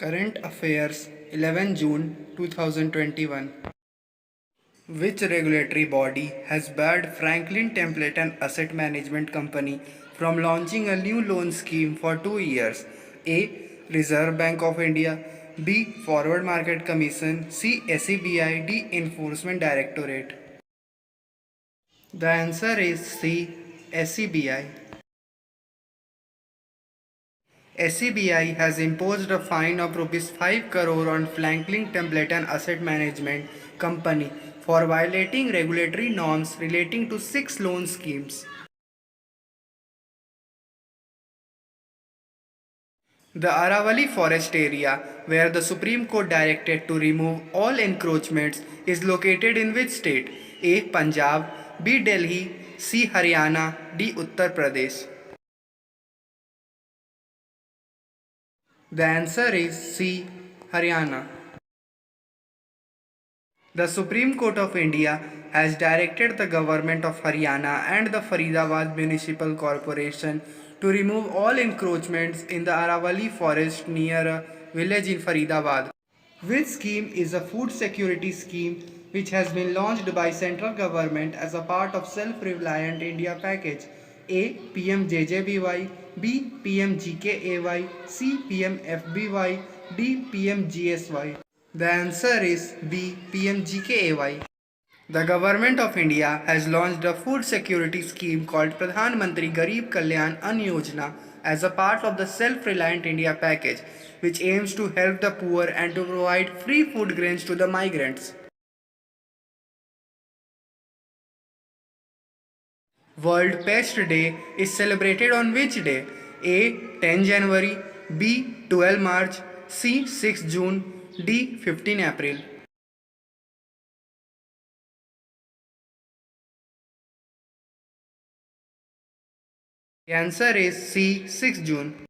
Current Affairs 11 June 2021. Which regulatory body has barred Franklin Templeton Asset Management Company from launching a new loan scheme for 2 years? A. Reserve Bank of India. B. Forward Market Commission. C. SEBI. D. Enforcement Directorate. The answer is C. SEBI. SEBI has imposed a fine of Rs 5 crore on Franklin Templeton Asset Management Company for violating regulatory norms relating to 6 loan schemes. The Aravalli Forest area, where the Supreme Court directed to remove all encroachments, is located in which state? A. Punjab. B. Delhi. C. Haryana. D. Uttar Pradesh. The answer is C. Haryana. The Supreme Court of India has directed the government of Haryana and the Faridabad Municipal Corporation to remove all encroachments in the Aravalli forest near a village in Faridabad. Which scheme is a food security scheme which has been launched by central government as a part of Self-Reliant India package? A. PMJJBY. B. PMGKAY. C. PMFBY. D. PMGSY. The answer is B. PMGKAY. The Government of India has launched a food security scheme called Pradhan Mantri Garib Kalyan Ann Yojana as a part of the Self-Reliant India package, which aims to help the poor and to provide free food grains to the migrants. World Pest Day is celebrated on which day? A. 10 January. B. 12 March. C. 6 June. D. 15 April. The answer is C. 6 June.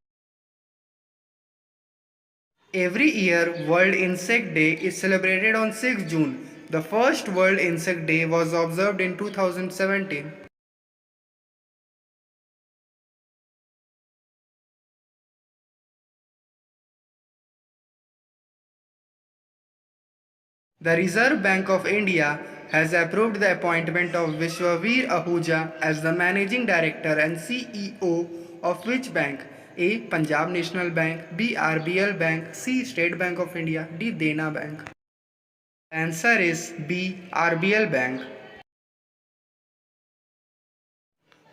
Every year, World Insect Day is celebrated on 6 June. The first World Insect Day was observed in 2017. The Reserve Bank of India has approved the appointment of Vishwaveer Ahuja as the Managing Director and CEO of which bank? A. Punjab National Bank. B. RBL Bank. C. State Bank of India. D. Dena Bank. Answer is B. RBL Bank.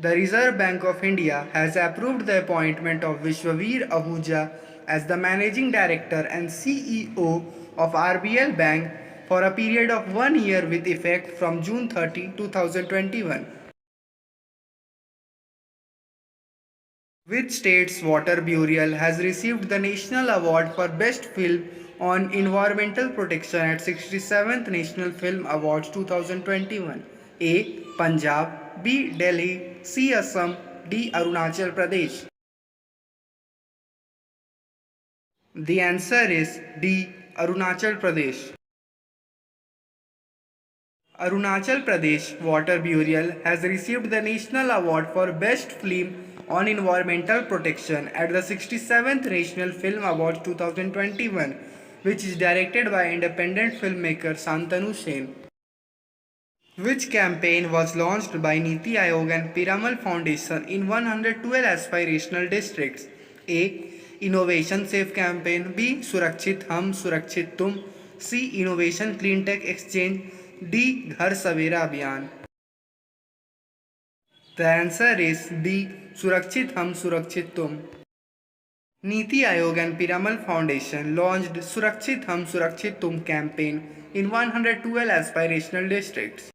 The Reserve Bank of India has approved the appointment of Vishwaveer Ahuja as the Managing Director and CEO of RBL Bank for a period of 1 year with effect from June 30, 2021. Which state's water burial has received the National Award for Best Film on Environmental Protection at 67th National Film Awards 2021? A. Punjab. B. Delhi. C. Assam. D. Arunachal Pradesh. The answer is D. Arunachal Pradesh. Arunachal Pradesh Water Burial has received the National Award for Best Film on Environmental Protection at the 67th National Film Awards 2021, which is directed by independent filmmaker Santanu Sen. Which campaign was launched by Niti Aayog and Piramal Foundation in 112 aspirational districts? A. Innovation Safe Campaign. B. Surakshit Hum Surakshit Tum. C. Innovation Clean Tech Exchange. D. Ghar Savera Abhiyan. The answer is B. Surakshit Hum Surakshit Tum. Niti Aayog and Piramal Foundation launched Surakshit Hum Surakshit Tum campaign in 112 aspirational districts.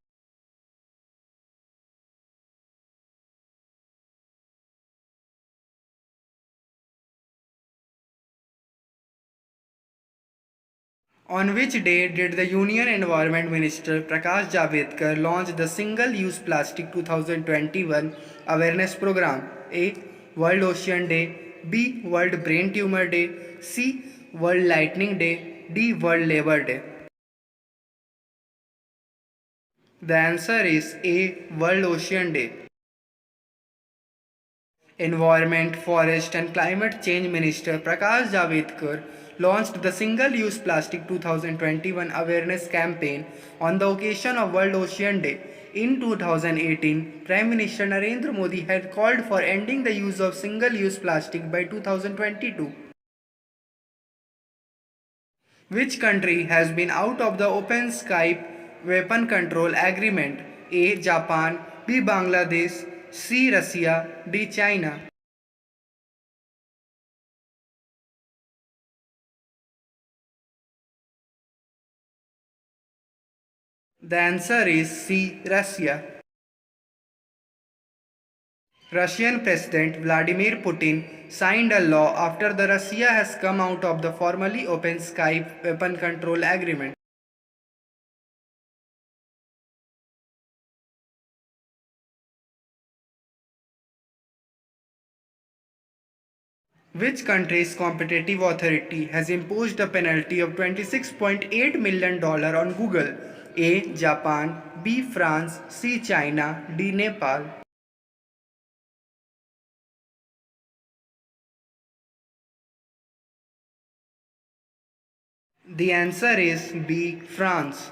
On which day did the Union Environment Minister Prakash Javadekar launch the Single-Use Plastic 2021 Awareness Program? A. World Ocean Day. B. World Brain Tumor Day. C. World Lightning Day. D. World Labour Day. The answer is A. World Ocean Day. Environment, Forest and Climate Change Minister Prakash Javadekar launched the Single Use Plastic 2021 awareness campaign on the occasion of World Ocean Day. In 2018, Prime Minister Narendra Modi had called for ending the use of single use plastic by 2022. Which country has been out of the Open Skype Weapon Control Agreement? A. Japan, B. Bangladesh, C. Russia, D. China. The answer is C. Russia. Russian President Vladimir Putin signed a law after the Russia has come out of the formerly Open Skype Weapon Control Agreement. Which country's competitive authority has imposed a penalty of $26.8 million on Google? A. Japan, B. France, C. China, D. Nepal. The answer is B. France.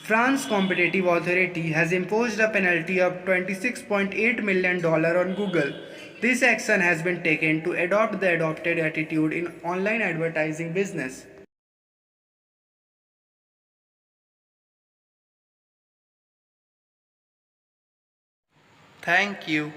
France Competitive Authority has imposed a penalty of $26.8 million on Google. This action has been taken to adopt the adopted attitude in online advertising business. Thank you.